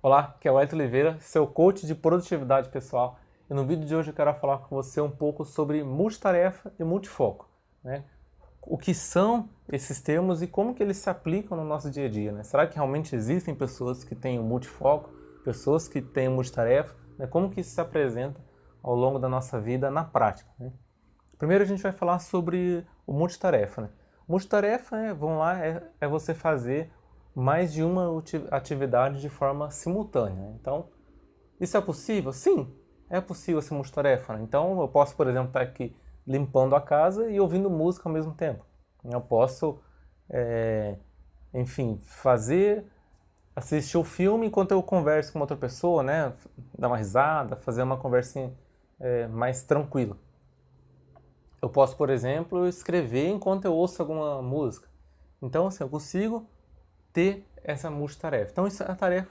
Olá, aqui é o Wellington Oliveira, seu coach de produtividade pessoal. E no vídeo de hoje eu quero falar com você um pouco sobre multitarefa e multifoco, né? O que são esses termos e como que eles se aplicam no nosso dia a dia, né? Será que realmente existem pessoas que têm o multifoco, pessoas que têm o multitarefa, né? Como que isso se apresenta ao longo da nossa vida na prática, né? Primeiro a gente vai falar sobre o multitarefa, né? Multitarefa, vamos lá, é você fazer mais de uma atividade de forma simultânea, né? Então, isso é possível? Sim, é possível ser multitarefa, né? Então, eu posso, por exemplo, estar aqui limpando a casa e ouvindo música ao mesmo tempo. Eu posso, é, enfim, assistir o filme enquanto eu converso com outra pessoa, né? Dar uma risada, fazer uma conversinha mais tranquila. Eu posso, por exemplo, escrever enquanto eu ouço alguma música. Então, assim, eu consigo ter essa multitarefa. Então, isso é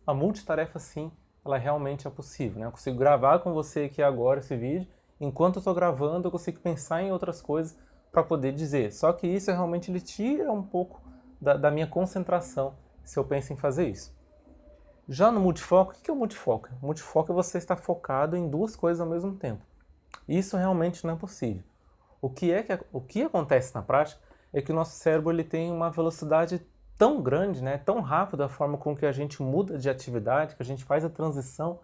a multitarefa, sim, ela realmente é possível, né? Eu consigo gravar com você aqui agora esse vídeo, enquanto eu estou gravando, eu consigo pensar em outras coisas para poder dizer. Só que isso realmente ele tira um pouco da minha concentração se eu penso em fazer isso. Já no multifoco, o que é o multifoco? O multifoco é você estar focado em duas coisas ao mesmo tempo. Isso realmente não é possível. O que acontece na prática é que o nosso cérebro ele tem uma velocidade tão grande, né, tão rápida a forma com que a gente muda de atividade, que a gente faz a transição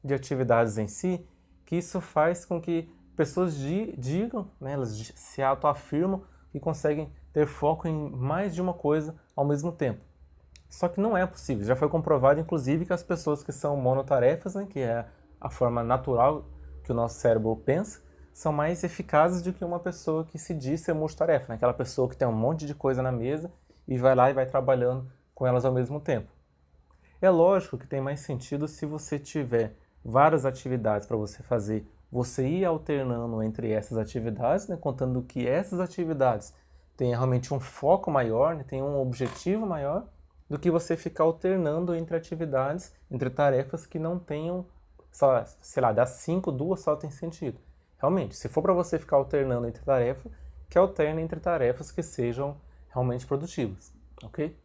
de atividades em si, que isso faz com que pessoas digam, né, elas se autoafirmam e conseguem ter foco em mais de uma coisa ao mesmo tempo. Só que não é possível. Já foi comprovado, inclusive, que as pessoas que são monotarefas, né, que é a forma natural que o nosso cérebro pensa, são mais eficazes do que uma pessoa que se diz ser multitarefa, né? Aquela pessoa que tem um monte de coisa na mesa e vai lá e vai trabalhando com elas ao mesmo tempo. É lógico que tem mais sentido se você tiver várias atividades para você fazer, você ir alternando entre essas atividades, né? Contando que essas atividades tenham realmente um foco maior, né? Tenham um objetivo maior, do que você ficar alternando entre atividades, entre tarefas que não tenham, só, sei lá, das 5, duas só tem sentido. Realmente, se for para você ficar alternando entre tarefas, que alterne entre tarefas que sejam realmente produtivas, ok?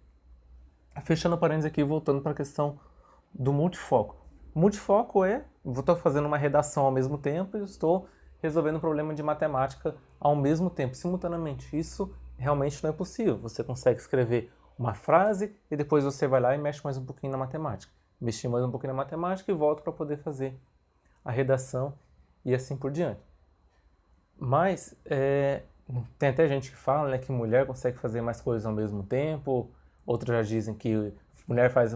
Fechando parênteses aqui, voltando para a questão do multifoco. Multifoco vou estar fazendo uma redação ao mesmo tempo e estou resolvendo um problema de matemática ao mesmo tempo, simultaneamente. Isso realmente não é possível. Você consegue escrever uma frase e depois você vai lá e mexe mais um pouquinho na matemática. Mexi mais um pouquinho na matemática e volto para poder fazer a redação e assim por diante. Mas tem até gente que fala, né, que mulher consegue fazer mais coisas ao mesmo tempo, outros já dizem que mulher faz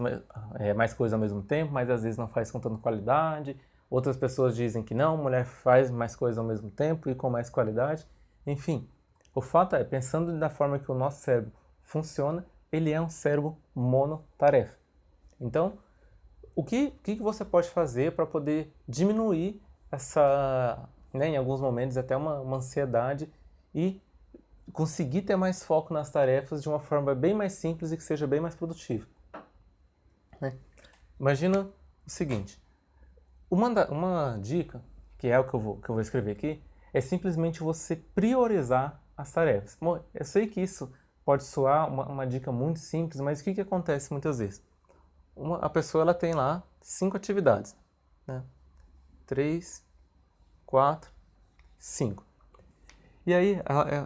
mais coisas ao mesmo tempo, mas às vezes não faz com tanta qualidade. Outras pessoas dizem que não, mulher faz mais coisas ao mesmo tempo e com mais qualidade. Enfim, o fato é, pensando da forma que o nosso cérebro funciona, ele é um cérebro monotarefa. Então, o que você pode fazer para poder diminuir essa, né, em alguns momentos até uma ansiedade e conseguir ter mais foco nas tarefas de uma forma bem mais simples e que seja bem mais produtiva, né? Imagina o seguinte, uma dica, que é o que eu vou escrever aqui, é simplesmente você priorizar as tarefas. Bom, eu sei que isso pode soar uma dica muito simples, mas o que acontece muitas vezes? A pessoa ela tem lá 5 atividades, né? 3, 4, 5. E aí,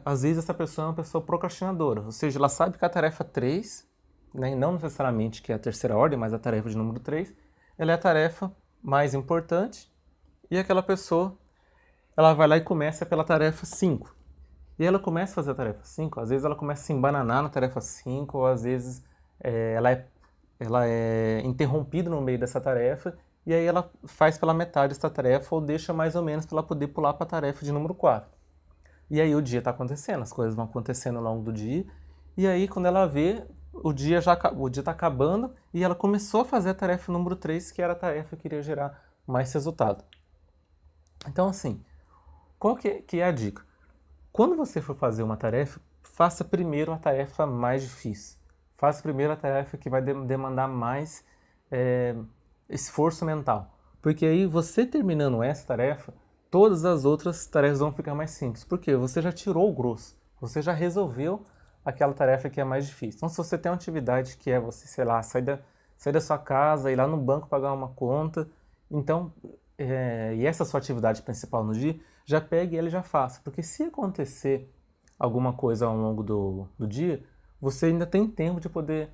às vezes, essa pessoa é uma pessoa procrastinadora, ou seja, ela sabe que a tarefa 3, né, não necessariamente que é a terceira ordem, mas a tarefa de número 3, ela é a tarefa mais importante, e aquela pessoa, ela vai lá e começa pela tarefa 5. E ela começa a fazer a tarefa 5, às vezes ela começa a se embananar na tarefa 5, ou às vezes ela é interrompida no meio dessa tarefa, e aí ela faz pela metade essa tarefa, ou deixa mais ou menos para ela poder pular para a tarefa de número 4. E aí o dia está acontecendo, as coisas vão acontecendo ao longo do dia, e aí quando ela vê, o dia está acabando, e ela começou a fazer a tarefa número 3, que era a tarefa que iria gerar mais resultado. Então assim, qual que é a dica? Quando você for fazer uma tarefa, faça primeiro a tarefa mais difícil. Faça primeiro a tarefa que vai demandar mais esforço mental. Porque aí você terminando essa tarefa, todas as outras tarefas vão ficar mais simples. Por quê? Você já tirou o grosso. Você já resolveu aquela tarefa que é mais difícil. Então, se você tem uma atividade que é você, sei lá, sair da sua casa, ir lá no banco pagar uma conta. Então, e essa sua atividade principal no dia, já pegue ela e já faça. Porque se acontecer alguma coisa ao longo do dia, você ainda tem tempo de poder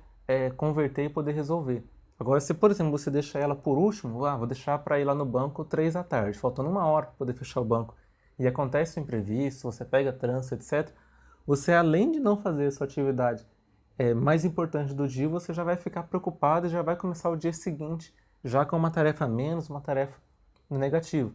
converter e poder resolver. Agora, se, por exemplo, você deixa ela por último, vou deixar para ir lá no banco 3 da tarde, faltando 1 hora para poder fechar o banco, e acontece um imprevisto, você pega trânsito, etc., você, além de não fazer a sua atividade mais importante do dia, você já vai ficar preocupado e já vai começar o dia seguinte já com uma tarefa a menos, uma tarefa negativa.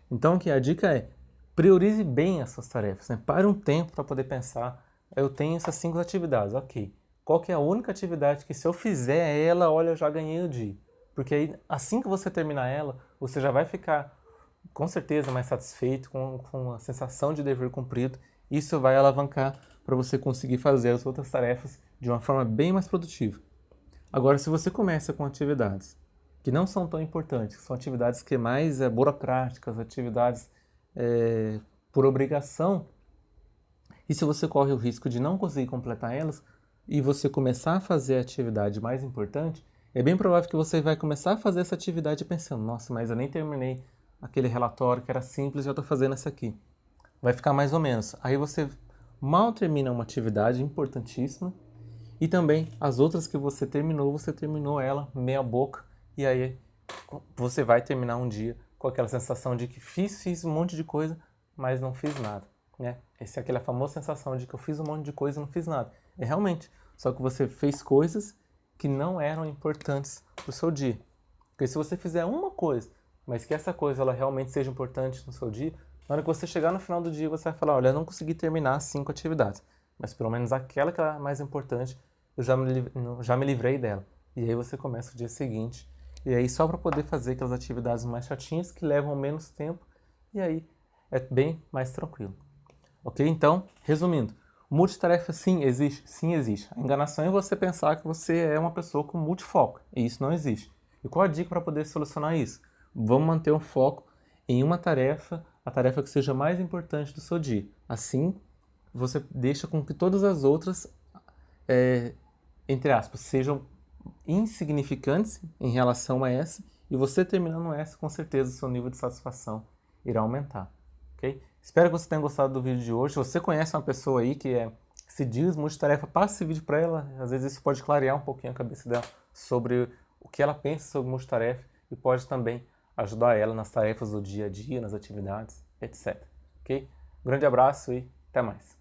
Então, a dica é, priorize bem as suas tarefas, né? Pare um tempo para poder pensar, eu tenho essas 5 atividades, ok. Qual que é a única atividade que se eu fizer ela, olha, eu já ganhei o dia? Porque aí, assim que você terminar ela, você já vai ficar, com certeza, mais satisfeito, com a sensação de dever cumprido. Isso vai alavancar para você conseguir fazer as outras tarefas de uma forma bem mais produtiva. Agora, se você começa com atividades que não são tão importantes, são atividades que mais burocráticas, atividades por obrigação, e se você corre o risco de não conseguir completar elas, e você começar a fazer a atividade mais importante, é bem provável que você vai começar a fazer essa atividade pensando, nossa, mas eu nem terminei aquele relatório que era simples, já estou fazendo essa aqui. Vai ficar mais ou menos. Aí você mal termina uma atividade importantíssima, e também as outras que você terminou ela meia boca, e aí você vai terminar um dia com aquela sensação de que fiz um monte de coisa, mas não fiz nada, né? Essa é aquela famosa sensação de que eu fiz um monte de coisa e não fiz nada. É realmente, só que você fez coisas que não eram importantes para o seu dia. Porque se você fizer uma coisa, mas que essa coisa ela realmente seja importante no seu dia, na hora que você chegar no final do dia, você vai falar, olha, eu não consegui terminar as 5 atividades, mas pelo menos aquela que é mais importante, eu já me livrei dela. E aí você começa o dia seguinte, e aí só para poder fazer aquelas atividades mais chatinhas, que levam menos tempo, e aí é bem mais tranquilo. Ok? Então, resumindo, multitarefa sim existe? Sim existe. A enganação é você pensar que você é uma pessoa com multifoco, e isso não existe. E qual a dica para poder solucionar isso? Vamos manter um foco em uma tarefa, a tarefa que seja mais importante do seu dia. Assim, você deixa com que todas as outras, entre aspas, sejam insignificantes em relação a essa, e você terminando essa, com certeza o seu nível de satisfação irá aumentar. Ok? Espero que você tenha gostado do vídeo de hoje. Se você conhece uma pessoa aí que se diz multitarefa, passe esse vídeo para ela. Às vezes isso pode clarear um pouquinho a cabeça dela sobre o que ela pensa sobre multitarefa e pode também ajudar ela nas tarefas do dia a dia, nas atividades, etc. Ok? Um grande abraço e até mais.